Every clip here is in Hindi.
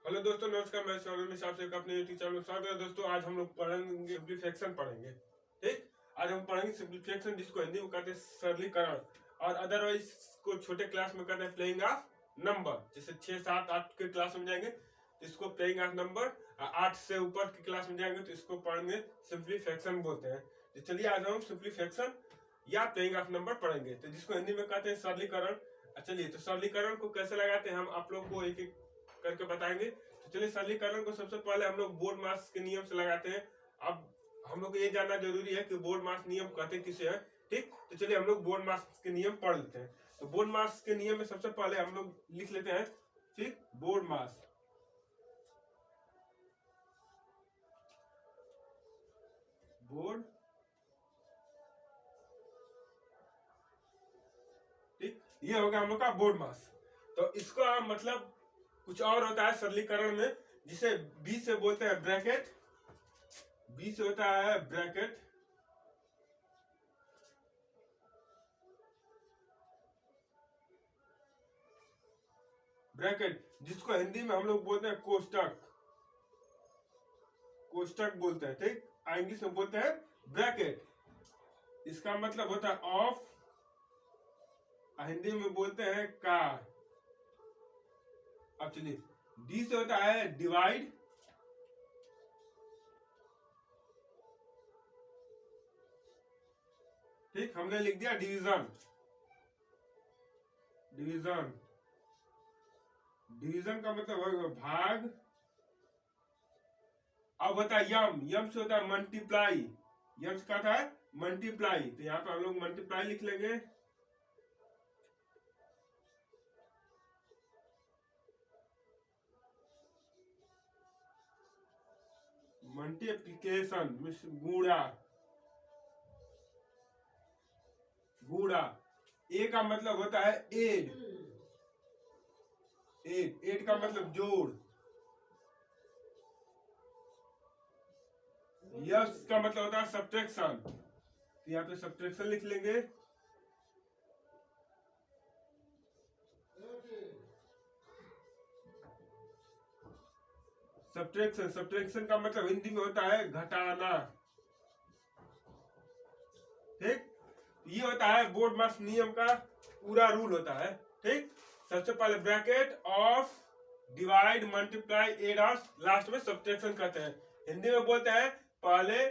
हेलो दोस्तों, नमस्कार। मैं सौरभ मिश्रा से अपने यूट्यूब चैनल में स्वागत है। दोस्तों, आज हम लोग पढ़ेंगे सिंप्लीफिकेशन पढ़ेंगे। ठीक, आज हम पढ़ेंगे सिंप्लीफिकेशन, जिसको हिंदी में कहते हैं सरलीकरण, और अदरवाइज को छोटे क्लास में कहते हैं प्लेइंग ऑफ नंबर। जैसे 6, 7, 8 के क्लास में जाएंगे तो इसको प्लेइंग ऑफ नंबर, 8 से ऊपर की क्लास में जाएंगे तो इसको पढ़ेंगे सिंप्लीफिकेशन बोलते हैं। तो चलिए आज हम सिंप्लीफिकेशन या प्लेइंग ऑफ नंबर पढ़ेंगे, तो जिसको हिंदी में कहते हैं सरलीकरण। चलिए, तो सरलीकरण को कैसे लगाते हैं हम आप लोग को एक एक करके बताएंगे। तो चलिए, सरलीकरण को सबसे पहले हम लोग बोर्ड मास के नियम से लगाते हैं। अब हम लोग को ये जानना जरूरी है कि बोर्ड मास नियम कहते किसे हैं। ठीक, तो चलिए हम लोग बोर्ड मास के नियम पढ़ लेते हैं। तो बोर्ड मास के नियम में सबसे पहले हम लोग लिख लेते हैं, ठीक, बोर्ड मास। बोर्ड, ठीक, ये हो गया हम लोग का बोर्ड मास। तो इसका मतलब कुछ और होता है सरलीकरण में, जिसे बी से बोलते हैं ब्रैकेट। बी से होता है ब्रैकेट, ब्रैकेट जिसको हिंदी में हम लोग बोलते हैं कोष्टक। कोष्टक बोलते हैं, ठीक, इंग्लिश में बोलते हैं ब्रैकेट। इसका मतलब होता है ऑफ, हिंदी में बोलते हैं का। अब चलिए, डी से होता है डिवाइड। ठीक, हमने लिख दिया डिवीजन। डिवीजन, डिवीजन का मतलब होगा भाग। अब होता है यम। यम से होता है मल्टीप्लाई। यम से क्या था, मल्टीप्लाई। तो यहाँ पे हम लोग मल्टीप्लाई लिख लेंगे। मल्टीप्लिकेशन, गुणा। गुणा, ए का मतलब होता है एड। एड, एड का मतलब जोड़। यस का मतलब होता है सब्ट्रैक्शन। तो यहाँ पे सब्ट्रैक्शन लिख लेंगे। सब्ट्रैक्शन, सब्ट्रैक्शन का मतलब हिंदी में होता है घटाना। ठीक, ये होता है बोर्ड मास नियम का पूरा रूल होता है। ठीक, सबसे पहले bracket, of, divide, multiply, add और लास्ट में सब्ट्रैक्शन करते हैं। हिंदी में बोलते हैं पहले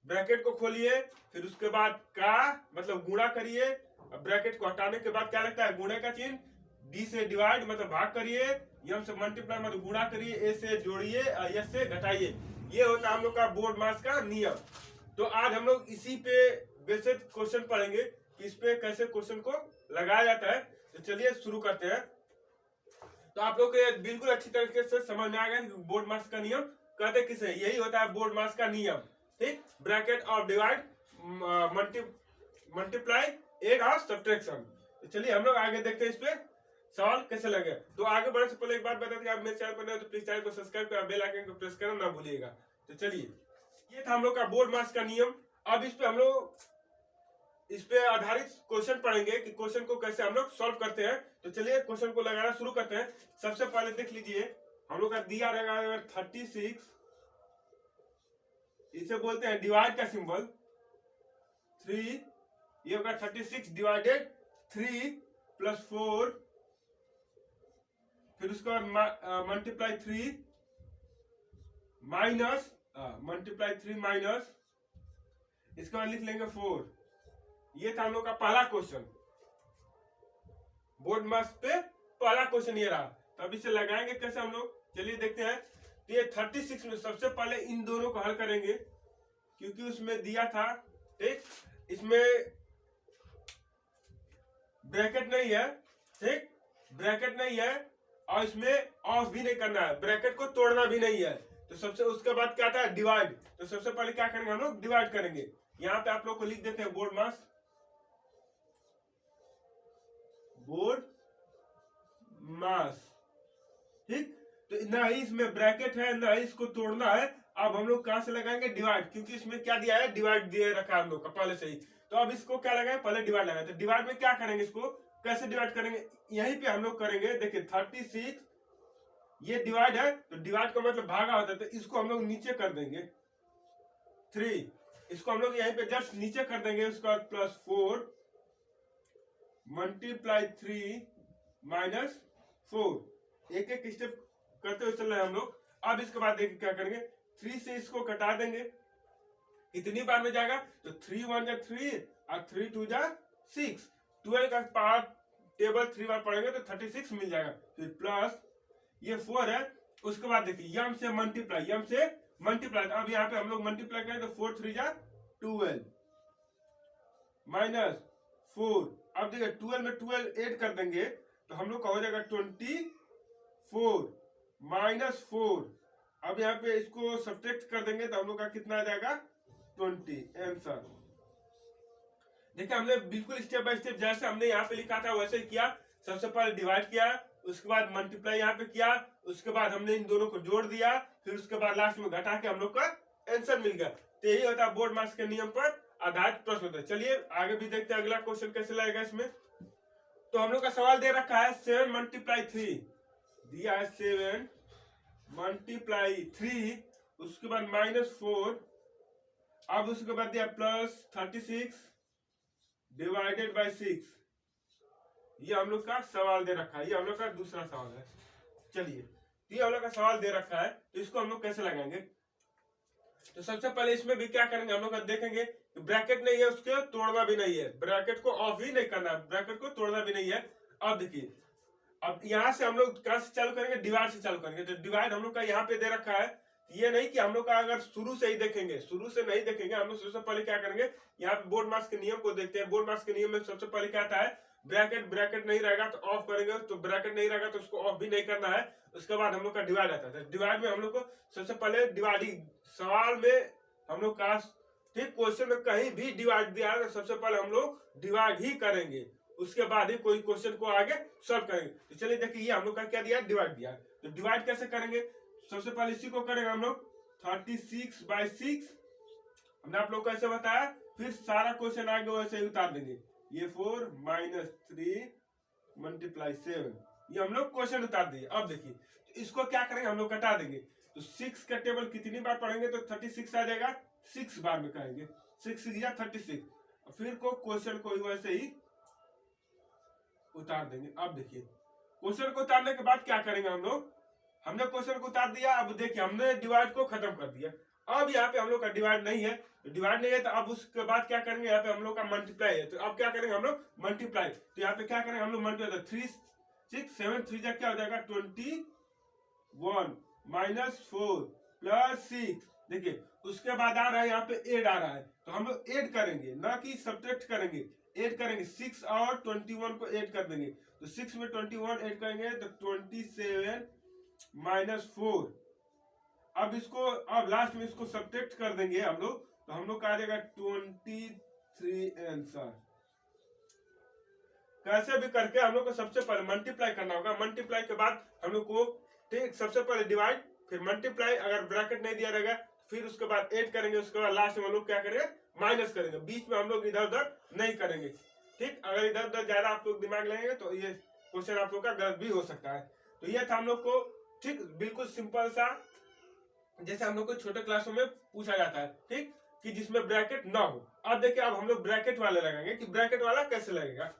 ब्रैकेट को खोलिए, फिर उसके बाद का मतलब गुणा करिए। ब्रैकेट को हटाने के बाद क्या लगता है, गुणे का चिन्ह। डी से डिवाइड मतलब भाग करिए। यम से मल्टीप्लाई मतलब गुणा करिए। ए से जोड़िए और यस से घटाइए। ये होता है हम लोग का बोर्ड मास का नियम। तो आज हम लोग इसी पे बेसिक क्वेश्चन पढ़ेंगे कि इस पे कैसे क्वेश्चन को लगाया जाता है। तो चलिए शुरू करते हैं। तो आप लोग को बिल्कुल अच्छी तरीके से समझ में आ गया कि बोर्ड मास का नियम कहते किसे, यही होता है बोर्ड मास का नियम। ठीक, ब्रैकेट और डिवाइड, मल्टीप्लाई, एड और सब्ट्रैक्शन। तो चलिए हम लोग आगे देखते हैं इस पे सवाल कैसे लगे। तो आगे बढ़ने से पहले एक बात बता दें, आप मेरे चैनल पर नए हो तो प्लीज चैनल को सब्सक्राइब कर बेल आइकन को प्रेस करना ना भूलिएगा। तो चलिए, ये था हम लोग का बोर्ड मास का नियम। अब इस पे हम लोग इस पे आधारित क्वेश्चन पढ़ेंगे कि क्वेश्चन को कैसे हम लोग सॉल्व करते हैं। तो चलिए क्वेश्चन को लगाना शुरू करते हैं। सबसे पहले देख लीजिए, हम लोग का दिया रहेगा 36। इसे बोलते हैं डिवाइड का सिंबल 3। ये होगा 36 डिवाइडेड 3 प्लस 4, फिर उसके बाद मल्टीप्लाई 3 माइनस, मल्टीप्लाई 3 माइनस, इसके बाद लिख लेंगे 4। ये था हम लोग का पहला क्वेश्चन, बोर्ड मास पे पहला क्वेश्चन ये रहा। तो अब इसे लगाएंगे कैसे हम लोग, चलिए देखते हैं। तो ये 36 में सबसे पहले इन दोनों को हल करेंगे, क्योंकि उसमें दिया था। ठीक, इसमें ब्रैकेट नहीं है। ठीक, ब्रैकेट नहीं है और इसमें ऑफ भी नहीं करना है, ब्रैकेट को तोड़ना भी नहीं है। तो सबसे उसके बाद क्या था, डिवाइड। तो सबसे पहले क्या करेंगे हम लोग, डिवाइड करेंगे। यहाँ पे आप लोग को लिख देते हैं बोर्ड मास, बोर्ड मास। ठीक, तो ना ही इसमें ब्रैकेट है ना ही इसको तोड़ना है। अब हम लोग कहां से लगाएंगे, डिवाइड, क्योंकि इसमें क्या दिया है, डिवाइड दिए रखा है हम लोग का पहले से ही। तो अब इसको क्या लगाए, पहले डिवाइड लगाए। तो डिवाइड में क्या करेंगे, इसको कैसे डिवाइड करेंगे, यहीं पे हम लोग करेंगे। देखिए 36 ये डिवाइड है तो डिवाइड का मतलब भागा होता है, तो इसको हम लोग नीचे कर देंगे 3, इसको हम लोग यहीं पे जस्ट नीचे कर देंगे। उसके बाद प्लस 4 मल्टीप्लाई 3 माइनस 4, एक एक स्टेप करते हुए चल रहे हैं हम लोग। अब इसके बाद देखिए क्या करेंगे, 3 से इसको कटा देंगे, कितनी बार में जाएगा, तो 3 1 जा 3 और 3 2 जा 6, 12 का पावर टेबल 3 बार पढ़ेंगे तो 36 मिल जाएगा। फिर प्लस ये 4 है, उसके बाद देखिए यम से मल्टीप्लाई, अब यहाँ पे हम लोग मल्टीप्लाई करें तो 4 3 जा 12 माइनस 4, अब देखिए 12 में 12 ऐड कर देंगे तो हम लोग का हो जाएगा 24 माइनस 4, अब यहाँ पे इसको सब्ट्रैक्ट कर देंगे तो हम लोग का कितना आ जाएगा 20 आंसर। देखिए हमने बिल्कुल स्टेप बाय स्टेप जैसे हमने यहाँ पे लिखा था वैसे ही किया। सबसे पहले डिवाइड किया, उसके बाद मल्टीप्लाई यहाँ पे किया, उसके बाद हमने इन दोनों को जोड़ दिया, फिर उसके बाद लास्ट में घटा के हम लोग का आंसर मिल गया। तो यही होता है बोर्ड मार्क्स के नियम पर आधारित प्रश्न होता है। चलिए आगे भी देखते हैं अगला क्वेश्चन कैसे लगेगा इसमें। तो हम लोग का सवाल दे रखा है 7 मल्टीप्लाई 3, दिया है 7 मल्टीप्लाई 3, उसके बाद माइनस 4, अब उसके बाद दिया प्लस 36 डिवाइडेड बाय 6। ये हम लोग का सवाल दे रखा है, ये हम लोग का दूसरा सवाल है। चलिए ये हम लोग का सवाल दे रखा है तो इसको हम लोग कैसे लगाएंगे। तो सबसे पहले इसमें भी क्या करेंगे, हम लोग का देखेंगे कि ब्रैकेट नहीं है उसके तोड़ना भी नहीं है, ब्रैकेट को ऑफ ही नहीं करना है, ब्रैकेट को तोड़ना भी नहीं है। अब देखिए अब यहाँ से हम लोग कहाँ से चालू करेंगे, डिवाइड से चालू करेंगे। तो डिवाइड हम लोग का यहाँ पे दे रखा है, ये नहीं कि हम लोग का अगर शुरू से ही देखेंगे, शुरू से नहीं देखेंगे। हम लोग सबसे पहले क्या करेंगे, यहाँ पे बोर्ड मार्क्स के नियम को देखते हैं। बोर्ड मार्क्स के नियम में सबसे पहले क्या आता है, ब्रैकेट नहीं रहेगा तो ऑफ करेंगे, तो ब्रैकेट नहीं रहेगा तो उसको ऑफ भी नहीं करना है। उसके बाद हम लोग का डिवाइड आता है। डिवाइड में हम लोग को सबसे पहले डिवाइडिंग, सवाल में हम लोग का ठीक क्वेश्चन में कहीं भी डिवाइड दिया है तो सबसे पहले हम लोग डिवाइड ही करेंगे, उसके बाद ही कोई क्वेश्चन को आगे सॉल्व करेंगे। तो चलिए देखिए ये हम लोग का क्या दिया, डिवाइड दिया। तो डिवाइड कैसे करेंगे, सबसे पहले इसी को करेंगे हम लोग 36 बाई 6, हमने आप लोग को ऐसे बताया। फिर सारा क्वेश्चन आगे वैसे ही उतार देंगे, ये 4 माइनस 3 मल्टीप्लाई 7, ये हम लोग क्वेश्चन उतार दिए। अब देखिए तो इसको क्या करेंगे, हम लोग कटा देंगे। तो 6 का टेबल कितनी बार पढ़ेंगे तो 36 आ जाएगा, 6 बार में करेंगे, 6 या 36। फिर को क्वेश्चन को वैसे ही उतार देंगे। अब देखिए क्वेश्चन को उतारने के बाद क्या करेंगे हम लोग, हमने क्वेश्चन को उतार दिया। अब देखिए हमने डिवाइड को खत्म कर दिया। अब यहाँ पे हम लोग का डिवाइड नहीं है, तो डिवाइड नहीं है तो अब उसके बाद क्या करेंगे, यहाँ पे हम लोग का मल्टीप्लाई है। तो अब क्या करेंगे हम लोग, मल्टीप्लाई। तो यहाँ पे क्या करेंगे हम लोग, मल्टीप्लाई। 3 6 7 3 जा क्या हो जाएगा 21 माइनस 4 प्लस 6। देखिए उसके बाद आ रहा है यहाँ पे ऐड आ रहा है, तो हम लोग ऐड करेंगे ना कि सब्ट्रैक्ट करेंगे। ऐड करेंगे 6 और 21 को ऐड कर देंगे। तो 6 में 21 ऐड करेंगे तो 27 माइनस 4। अब इसको अब लास्ट में इसको सब्ट्रैक्ट कर देंगे हम लोग, तो हम लोग का आ जाएगा 23 आंसर। कैसे भी करके हम लोग को सबसे पहले मल्टीप्लाई करना होगा। मल्टीप्लाई के बाद हम लोग को ठीक सबसे पहले डिवाइड, फिर मल्टीप्लाई, अगर ब्रैकेट नहीं दिया रहेगा फिर उसके बाद ऐड करेंगे, उसके बाद लास्ट में हम लोग क्या करेंगे, माइनस करेंगे। बीच में हम लोग इधर उधर नहीं करेंगे। ठीक, अगर इधर उधर ज्यादा आप लोग दिमाग लगाएंगे तो ये क्वेश्चन आप लोग का गलत भी हो सकता है। तो ये था हम लोग को ठीक बिल्कुल सिंपल सा, जैसे हम लोग को छोटे क्लासों में पूछा जाता है, ठीक, कि जिसमें ब्रैकेट ना हो। अब देखिए अब हम लोग ब्रैकेट वाले लगाएंगे कि ब्रैकेट वाला कैसे लगेगा।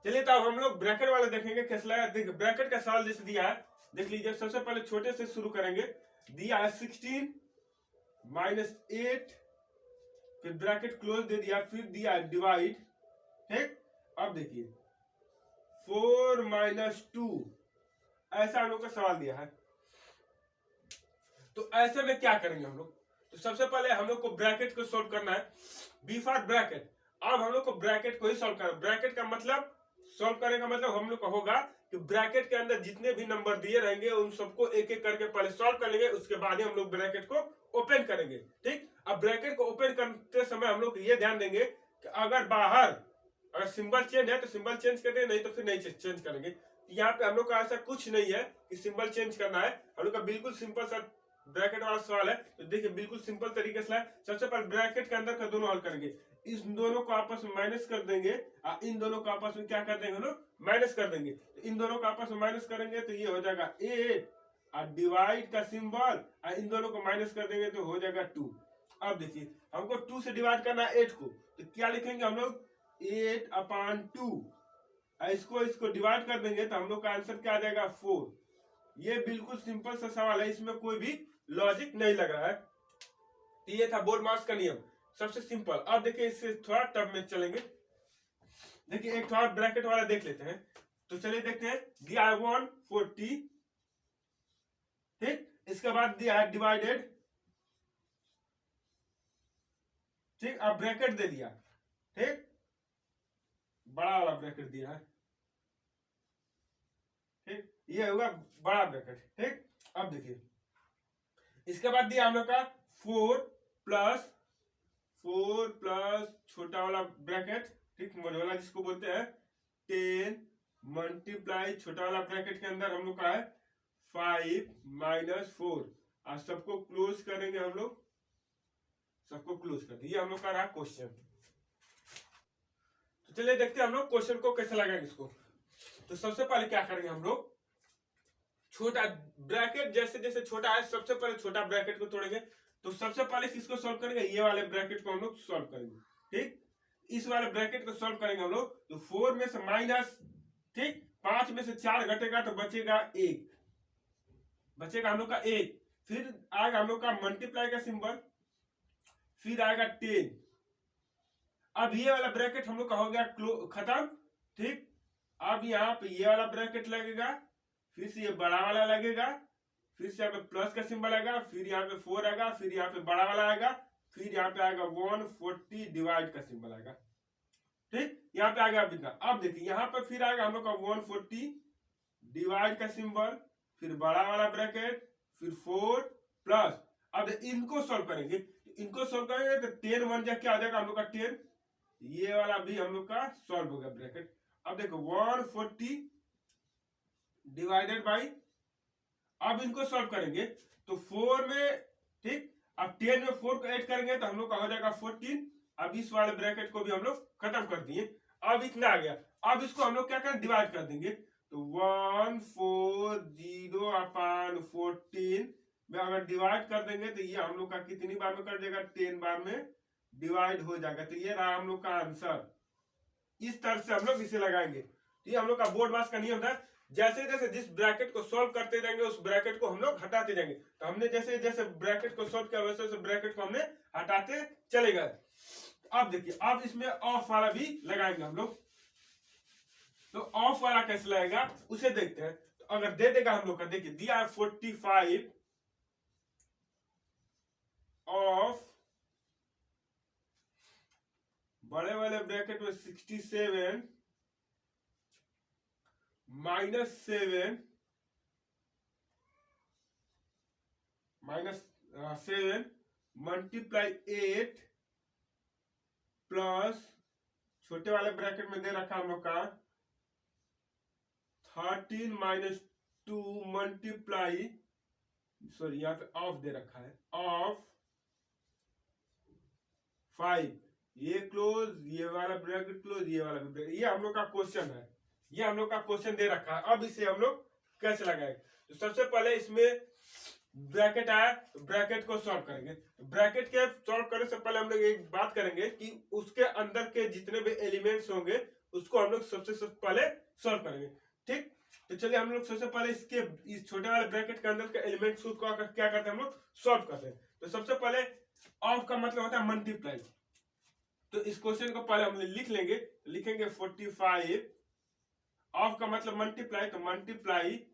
चलिए तो अब हम लोग ब्रैकेट वाले देखेंगे कैसे लगा। देखिए ब्रैकेट का सवाल जैसे दिया है, देख लीजिए। सबसे पहले छोटे से शुरू करेंगे। दिया है 16 माइनस 8, फिर ब्रैकेट क्लोज दे दिया, फिर दिया है डिवाइड। ठीक, अब देखिए 4 माइनस 2, ऐसा हम लोग का सवाल दिया है। तो ऐसे में क्या करेंगे हम लोग, तो सबसे पहले हम लोग को ब्रैकेट को सोल्व करना है, बी फॉर ब्रैकेट। अब हम लोग को ब्रैकेट को ही सोल्व करना है। ब्रैकेट का मतलब, सोल्व करने का मतलब हम लोग का होगा कि ब्रैकेट के अंदर जितने भी नंबर दिए रहेंगे उन सबको एक एक करके पहले सॉल्व कर लेंगे, उसके बाद ही हम लोग ब्रैकेट को ओपन करेंगे। ठीक, अब ब्रैकेट को ओपन करते समय हम लोग ये ध्यान देंगे कि अगर बाहर अगर सिंबल चेंज है तो सिंबल चेंज करेंगे, नहीं तो फिर नहीं चेंज करेंगे। यहाँ पे हम लोग का ऐसा कुछ नहीं है कि सिंबल चेंज करना है। हम लोग का बिल्कुल सिंपल सा ब्रैकेट वाला सवाल है। तो देखिए बिल्कुल सिंपल तरीके से है। सबसे पहले ब्रैकेट के अंदर का दोनों हल करेंगे, इस दोनों को आपस में माइनस कर देंगे और इन दोनों को आपस में क्या कर देंगे, माइनस कर देंगे। तो इन दोनों को आपस में माइनस करेंगे तो ये हो जाएगा 8 और डिवाइड का सिंबल और इन दोनों को माइनस कर देंगे तो हो जाएगा 2। अब देखिए हमको 2 से डिवाइड करना है 8 को, तो क्या लिखेंगे हम लोग 8/2। इसको डिवाइड कर देंगे तो हम लोग का आंसर क्या आ जाएगा 4। ये बिल्कुल सिंपल सा सवाल है, इसमें कोई भी लॉजिक नहीं लग रहा है। ये था बोर्ड मास का नियम, सबसे सिंपल। अब देखिए इससे थोड़ा टफ में चलेंगे। देखिए एक थोड़ा ब्रैकेट वाला देख लेते हैं, तो चलिए देखते हैं। दिया है 140, ठीक। इसके बाद दिया है डिवाइडेड, ठीक। अब ब्रैकेट दे दिया, ठीक, बड़ा वाला ब्रैकेट दिया है, ठीक। ये होगा बड़ा ब्रैकेट, ठीक। अब देखिए इसके बाद दिया हम लोग का 4 प्लस छोटा वाला ब्रैकेट, ठीक, मझोला जिसको बोलते हैं, 10 मल्टीप्लाई छोटा वाला ब्रैकेट के अंदर हम लोग का है 5 - 4। और सबको क्लोज करेंगे हम लोग, सबको क्लोज कर दिया। हम लोग का रहा क्वेश्चन। तो चलिए देखते हैं हम लोग क्वेश्चन को कैसे लगाएंगे इसको। तो सबसे पहले क्या करेंगे हम लोग, छोटा ब्रैकेट जैसे जैसे छोटा है, सबसे पहले छोटा ब्रैकेट को तोड़ेंगे। तो सबसे पहले किसको सॉल्व करेंगे, ये वाले ब्रैकेट को हम लोग सॉल्व करेंगे, ठीक। इस वाले ब्रैकेट को सॉल्व करेंगे हम लोग, तो 4 में से माइनस, ठीक, 5 में से 4 घटेगा तो बचेगा 1, बचेगा हम लोग का 1। फिर आएगा हम लोग का मल्टीप्लाई का सिंबल, फिर आएगा 10। अब ये वाला ब्रैकेट हम लोग का हो गया खत्म, ठीक। अब यहाँ पे ये वाला ब्रैकेट लगेगा, फिर से ये बड़ा वाला लगेगा, फिर से यहाँ पे प्लस का सिंबल आएगा, फिर यहाँ पे 4 आएगा, फिर यहाँ पे बड़ा वाला आएगा, फिर यहाँ पे आएगा 140 डिवाइड का सिंबल आएगा, ठीक। यहाँ पे आएगा इतना। अब देखिए यहाँ पे फिर आएगा हम लोग का 140 डिवाइड का सिंबल, फिर बड़ा वाला ब्रैकेट, फिर 4 प्लस। अब इनको सॉल्व करेंगे, इनको सॉल्व करेंगे तो 10 1 जा क्या आ जाएगा हम लोग का 10। ये वाला भी हम लोग का सॉल्व हो गया ब्रैकेट। अब देखो 140 डिवाइडेड बाई, अब इनको सॉल्व करेंगे तो 4 में, ठीक, अब 10 में 4 को ऐड करेंगे तो हम लोग का हो जाएगा 14। अब इस वाले ब्रैकेट को भी हम लोग खत्म कर दिए। अब इतना आ गया, अब इसको हम लोग क्या करें, डिवाइड कर देंगे। तो 140/14 में अगर डिवाइड कर देंगे तो ये हम लोग का कितनी बार में कर देगा, 10 बार में डिवाइड हो जाएगा। तो ये रहा हम लोग का आंसर। इस तरह से हम लोग इसे लगाएंगे। तो ये हम लोग का बोर्ड मास का नियम था। जैसे जैसे जिस ब्रैकेट को सॉल्व करते जाएंगे उस ब्रैकेट को हम लोग हटाते जाएंगे। तो हमने जैसे जैसे ब्रैकेट को सॉल्व किया वैसे वैसे ब्रैकेट को हमने हटाते चले गए। अब देखिए अब इसमें ऑफ वाला भी लगाएंगे हम लोग। तो ऑफ वाला कैसे लगेगा उसे देखते हैं। तो अगर दे देगा हम लोग का, देखिए दिया है 45 ऑफ बड़े वाले ब्रैकेट में 67 -7 मल्टीप्लाई 8 प्लस छोटे वाले ब्रैकेट में दे रखा हम लोग का 13 - 2 मल्टीप्लाई, सॉरी यहाँ पे ऑफ दे रखा है, ऑफ 5। ये क्लोज, ये वाला ब्रैकेट क्लोज, ये वाला ब्रैकेट। ये हम लोग का क्वेश्चन है, ये हम लोग का क्वेश्चन दे रखा है। अब इसे हम लोग कैसे लगाए, तो सबसे पहले इसमें ब्रैकेट आया तो ब्रैकेट को सॉल्व करेंगे। तो ब्रैकेट के सॉल्व करने से पहले हम लोग एक बात करेंगे कि उसके अंदर के जितने भी एलिमेंट्स होंगे उसको हम लोग सबसे पहले सॉल्व करेंगे, ठीक। तो चलिए हम लोग सबसे पहले इसके इस छोटे वाले ब्रैकेट के अंदर के एलिमेंट्स को क्या करते हैं, हम लोग सॉल्व करते हैं। तो सबसे पहले ऑफ का मतलब होता है मल्टीप्लाई। तो इस क्वेश्चन को पहले हम लिख लेंगे, लिखेंगे 45 ऑफ का मतलब मल्टीप्लाई, तो मल्टीप्लाई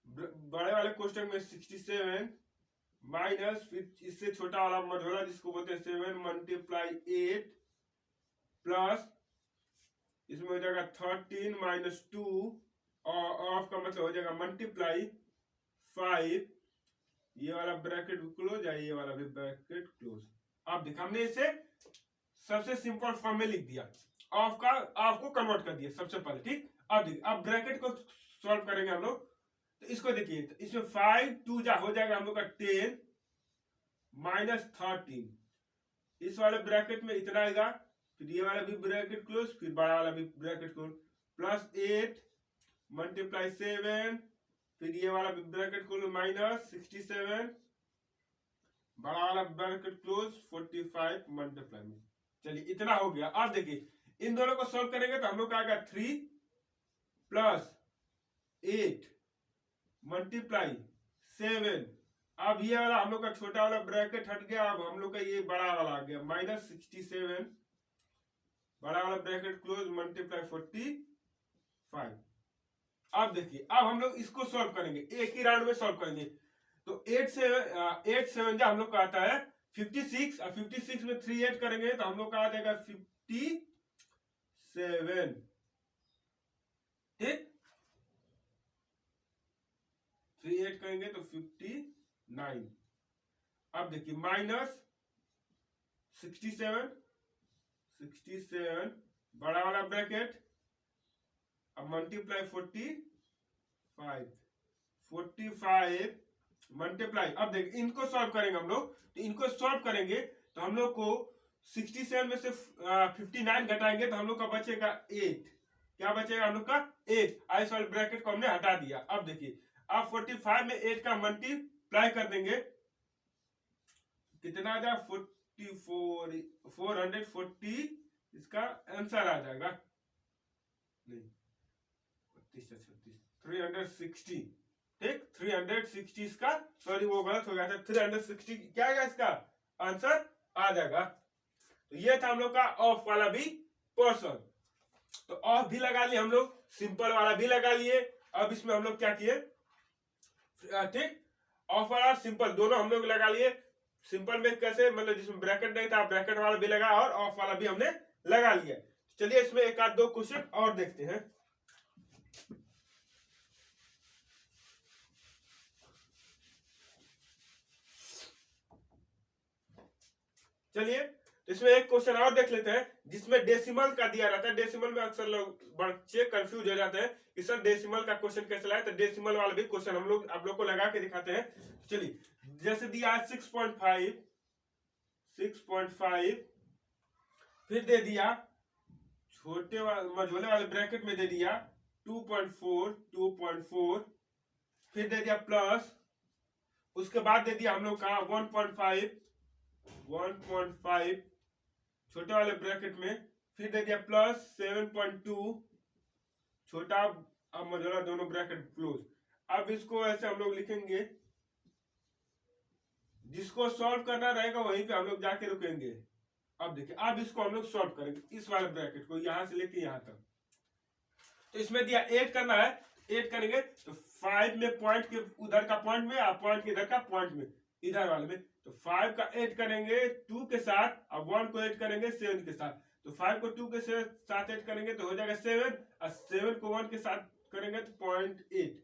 बड़े वाले क्वेश्चन में 67 माइनस फिर इससे छोटा वाला मझोला जिसको बोलते हैं 7 मल्टीप्लाई 8 प्लस इसमें हो जाएगा 13 - 2 और ऑफ का मतलब हो जाएगा मल्टीप्लाई 5। ये वाला ब्रैकेट क्लोज है, ये वाला भी ब्रैकेट क्लोज। अब देखा हमने इसे सबसे सिंपल फॉर्म में लिख दिया, ऑफ को कन्वर्ट कर दिया सबसे पहले, ठीक। अब देखिए अब ब्रैकेट को सॉल्व करेंगे हम लोग। तो इसको देखिए, तो इसमें 5 2 जा हो जाएगा हम लोग का 10 - 13। इस वाले ब्रैकेट में इतना आएगा, फिर ये वाला भी ब्रैकेट क्लोज, फिर बड़ा वाला भी ब्रैकेट क्लोज, प्लस 8 मल्टीप्लाई 7 फिर ये वाला ब्रैकेट खोलो माइनस 67, बड़ा वाला ब्रैकेट क्लोज 45 मल्टीप्लाई में। चलिए इतना हो गया। अब देखिए इन दोनों को सॉल्व करेंगे तो हम लोग का आएगा 3 प्लस 8 मल्टीप्लाई 7। अब ये वाला हम लोग का छोटा वाला ब्रैकेट हट गया, अब हम लोग का ये बड़ा वाला आ गया माइनस 67, बड़ा वाला ब्रैकेट क्लोज मल्टीप्लाई 45। अब देखिए अब हम लोग इसको सॉल्व करेंगे, एक ही राउंड में सॉल्व करेंगे। तो 8 7 हम लोग का आता है 56, और 56 में 3 ऐड करेंगे तो हम लोग का आ जाएगा 57। ठीक, 3 ऐड करेंगे तो 59। अब देखिए माइनस 67 बड़ा वाला ब्रैकेट, अब मल्टीप्लाई 45 मल्टीप्लाई। अब देखिए इनको सॉल्व करेंगे हम लोग, तो इनको सॉल्व करेंगे तो हम लोग को 67 में से 59 घटाएंगे तो हम लोग का बचेगा 8। क्या बचेगा हम लोग का 8। आइस वाले ब्रैकेट को हमने हटा दिया। अब देखिए अब 45 में 8 का मल्टीप्लाई कर देंगे, कितना आ जाएगा 440, इसका आंसर आ जाएगा नहीं 360। ठीक, 360 इसका, सॉरी वो गलत हो गया था, 360 क्या आएगा इसका आंसर आ जाएगा। तो ये था हम लोग का ऑफ वाला भी पोर्शन। तो ऑफ भी लगा लिए हम लोग, सिंपल वाला भी लगा लिए। अब इसमें हम लोग क्या किए, ठीक, ऑफ वाला सिंपल दोनों हम लोग लगा लिए। सिंपल में कैसे, मतलब जिसमें ब्रैकेट नहीं था ब्रैकेट वाला भी लगा और ऑफ वाला भी हमने लगा लिया। चलिए इसमें एक आध दो क्वेश्चन और देखते हैं। चलिए इसमें एक क्वेश्चन और देख लेते हैं जिसमें डेसिमल का दिया रहता है। डेसिमल में अक्सर लोग बच्चे कंफ्यूज हो जाते हैं कि सर डेसिमल का क्वेश्चन कैसे लाए, तो डेसिमल वाला भी क्वेश्चन हम लोग आप लोग को लगा के दिखाते हैं। चलिए जैसे दिया 6.5, फिर दे दिया छोटे वाले मझोले वाले ब्रैकेट में दे दिया 2.4, फिर दे दिया प्लस, उसके बाद दे दिया हम लोग का 1.5 छोटे वाले ब्रैकेट में, फिर दे दिया प्लस 7.2 छोटा अब मझोला दोनों ब्रैकेट क्लोज। अब इसको ऐसे हम लोग लिखेंगे, जिसको सॉल्व करना रहेगा वहीं पे हम लोग जाके रुकेंगे। अब देखिए अब इसको हम लोग सॉल्व करेंगे, इस वाले ब्रैकेट को यहां से लेके यहां तक। तो इसमें दिया 8 करना है, 8 करेंगे तो 5 में पॉइंट के उधर का पॉइंट में और पॉइंट के इधर का पॉइंट में, इधर वाले में। तो 5 का 8 करेंगे 2 के साथ, अब 1 को 8 करेंगे 7 के साथ। तो 5 को 2 के साथ 8 करेंगे तो हो जाएगा 7, और 7 को 1 के साथ करेंगे तो 0.8।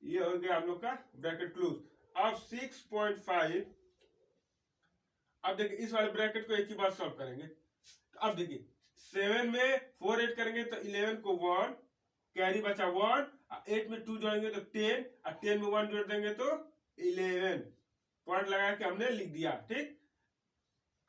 ये हो गया हम लोग का ब्रैकेट क्लोज। अब 6.5, अब देखिए इस वाले ब्रैकेट को एक ही बार सॉल्व करेंगे। तो अब देखिए 7 में 4 ऐड करेंगे तो 11 को 1 कैरी बचा 1, 8 में 2 जोड़ेंगे तो 10, और 10 में 1 जोड़ देंगे तो 11। पॉइंट लगा के हमने लिख दिया। ठीक,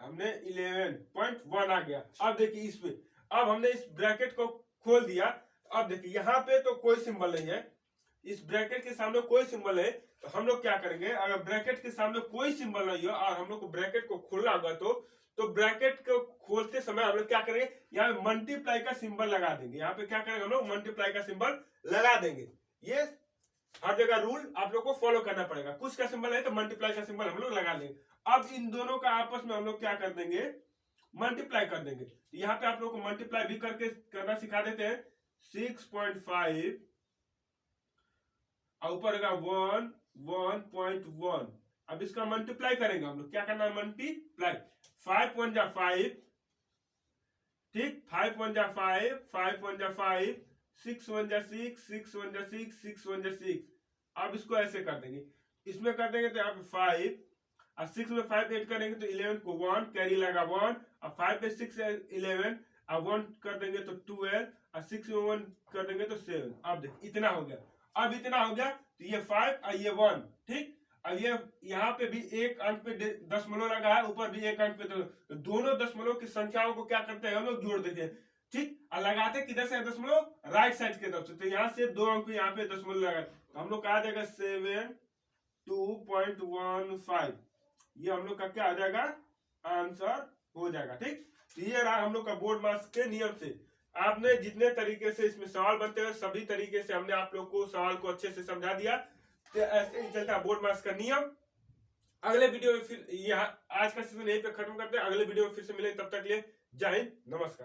हमने 11.1 आ गया। अब देखिए इसमें अब हमने इस ब्रैकेट को खोल दिया। अब देखिए यहाँ पे तो कोई सिंबल नहीं है, इस ब्रैकेट के सामने कोई सिंबल है। तो हम लोग क्या करेंगे, अगर ब्रैकेट के सामने कोई सिंबल नहीं हो और हम लोग को ब्रैकेट को खोलना होगा तो ब्रैकेट को खोलते समय हम लोग क्या करेंगे, यहाँ पे मल्टीप्लाई का सिंबल लगा देंगे। यहाँ पे क्या करेंगे हम लोग, मल्टीप्लाई का सिंबल लगा देंगे। ये हर जगह रूल आप लोग को फॉलो करना पड़ेगा। कुछ का सिंबल है तो मल्टीप्लाई का सिंबल हम लोग लगा देंगे। अब इन दोनों का आपस में हम लोग क्या कर देंगे, मल्टीप्लाई कर देंगे। तो यहाँ पे आप लोग को मल्टीप्लाई भी करके करना सिखा देते हैं। 6.5 ऊपर 1.1। अब इसका मल्टीप्लाई करेंगे हम लोग, क्या करना है मल्टीप्लाई। 5 1 जा 5, ठीक, 5 1 जा 5, 5 1 जा 5, 6 1 जा 6, 6 1 जा 6, 6 1 जा 6। अब इसको ऐसे कर देंगे, इसमें कर देंगे तो यहाँ पे 5 और 6 में 5 ऐड करेंगे तो 11 को 1 कैरी लगा 1, और 5 पे 6 11 और 1 कर देंगे तो 12, और 6 में 1 कर देंगे तो 7। अब देखिए इतना हो गया। अब इतना हो गया तो ये 5 और ये 1, ठीक। अब ये यहाँ पे भी एक अंक पे दशमलव लगा है, ऊपर भी एक अंक पे, तो दोनों दशमलव की संख्याओं को क्या करते हैं हम लोग, जोड़ देते हैं, ठीक। और लगाते किधर से दशमलव, राइट साइड की तरफ से। तो यहाँ से 2 अंक यहाँ पे दशमलव लगा, तो हम लोग का आ जाएगा 72.15। ये हम लोग का क्या आ जाएगा, आंसर हो जाएगा। ठीक, ये रहा हम लोग का बोर्ड मास के नियम से। आपने जितने तरीके से इसमें सवाल बनते हैं सभी तरीके से हमने आप लोग को सवाल को अच्छे से समझा दिया। तो ऐसे ही चलता है बोर्ड मास का नियम। अगले वीडियो में फिर यहाँ आज का सेशन यहीं पे खत्म करते हैं। अगले वीडियो में फिर से मिलेंगे, तब तक के लिए जय हिंद, नमस्कार।